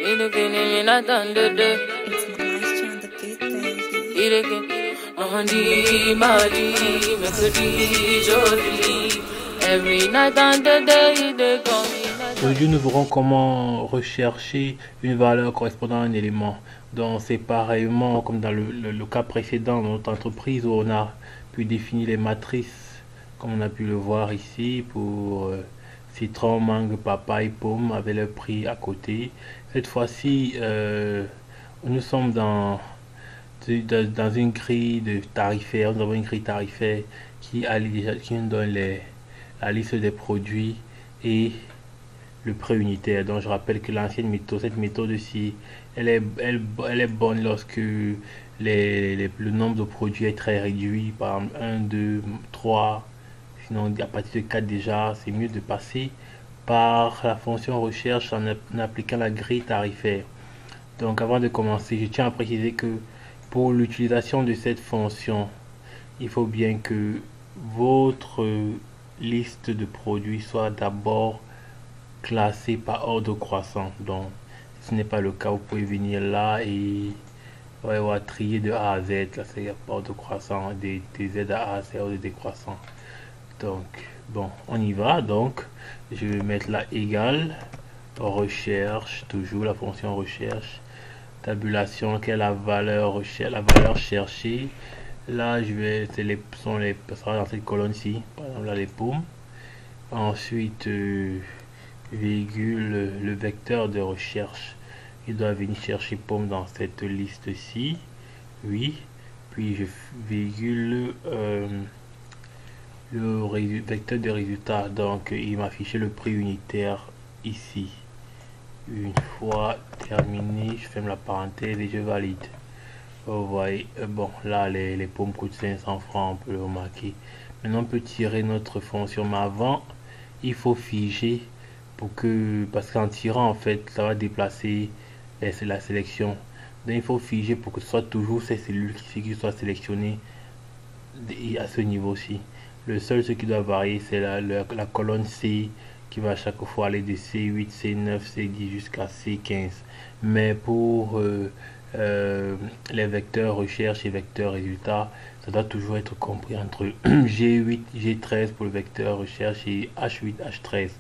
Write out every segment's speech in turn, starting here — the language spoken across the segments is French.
Aujourd'hui, nous verrons comment rechercher une valeur correspondant à un élément. Donc, c'est pareillement comme dans le cas précédent dans notre entreprise où on a pu définir les matrices, comme on a pu le voir ici, pour citron, mangue, papaye, pomme, avec le prix à côté. Cette fois-ci, nous sommes dans une grille de tarifaire. Nous avons une grille tarifaire qui nous donne la liste des produits et le prix unitaire. Donc je rappelle que l'ancienne méthode, cette méthode-ci, elle est bonne lorsque le nombre de produits est très réduit, par exemple 1, 2, 3, sinon à partir de 4 déjà, c'est mieux de passer par la fonction recherche en appliquant la grille tarifaire. Donc avant de commencer, je tiens à préciser que pour l'utilisation de cette fonction, il faut bien que votre liste de produits soit d'abord classée par ordre croissant. Donc si ce n'est pas le cas, vous pouvez venir là et on va trier de A à Z. Là c'est ordre croissant, des Z à A c'est ordre décroissant. Donc bon, on y va. Donc je vais mettre là égal recherche, toujours la fonction recherche, tabulation, quelle est la valeur cherchée. Là je vais, ça sera dans cette colonne-ci, par exemple là les pommes. Ensuite virgule, le vecteur de recherche, il doit venir chercher pomme dans cette liste-ci, oui. Puis je virgule le vecteur de résultat, donc il m'a affiché le prix unitaire ici. Une fois terminé, je ferme la parenthèse et je valide. Vous voyez, bon là les pommes coûtent 500 francs, on peut le remarquer. Maintenant on peut tirer notre fonction, mais avant il faut figer parce qu'en tirant en fait ça va déplacer la sélection. Donc il faut figer pour que ce soit toujours ces cellules qui soient sélectionnées à ce niveau-ci. Le seul ce qui doit varier c'est la colonne C qui va à chaque fois aller de C8, C9, C10 jusqu'à C15. Mais pour les vecteurs recherche et vecteurs résultats, ça doit toujours être compris entre G8, G13 pour le vecteur recherche et H8, H13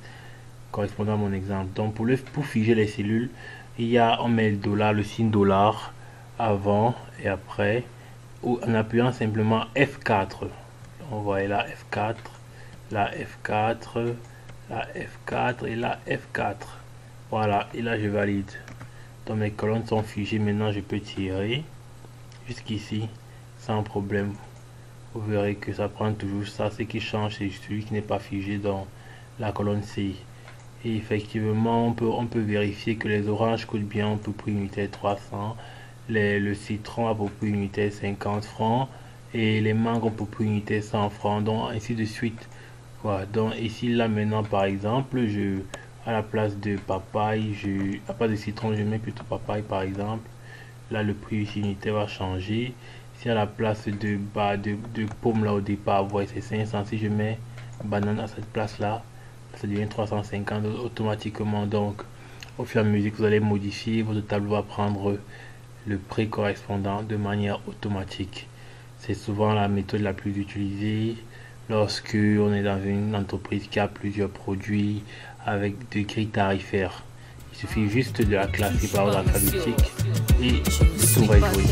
correspondant à mon exemple. Donc pour figer les cellules, on met le signe dollar avant et après, ou en appuyant simplement F4. On voit là F4, la F4, la F4 et la F4. Voilà, et là je valide. Donc mes colonnes sont figées. Maintenant je peux tirer jusqu'ici sans problème. Vous verrez que ça prend toujours ça. Ce qui change c'est celui qui n'est pas figé dans la colonne C. Et effectivement on peut vérifier que les oranges coûtent bien pour prix unitaire 300, le citron a pour prix unitaire 50 francs et les mangues pour prix unitaire 100 francs, donc ainsi de suite. Voilà, donc ici là maintenant par exemple à la place de papaye, à pas de citron je mets plutôt papaye par exemple. Là le prix unitaire va changer. Si à la place de pomme là au départ vous voyez c'est 500, si je mets banane à cette place là ça devient 350 automatiquement. Donc au fur et à mesure que vous allez modifier, votre tableau va prendre le prix correspondant de manière automatique. C'est souvent la méthode la plus utilisée lorsque on est dans une entreprise qui a plusieurs produits avec des grilles tarifaires. Il suffit juste de la classer par ordre alphabétique et tout va jouer.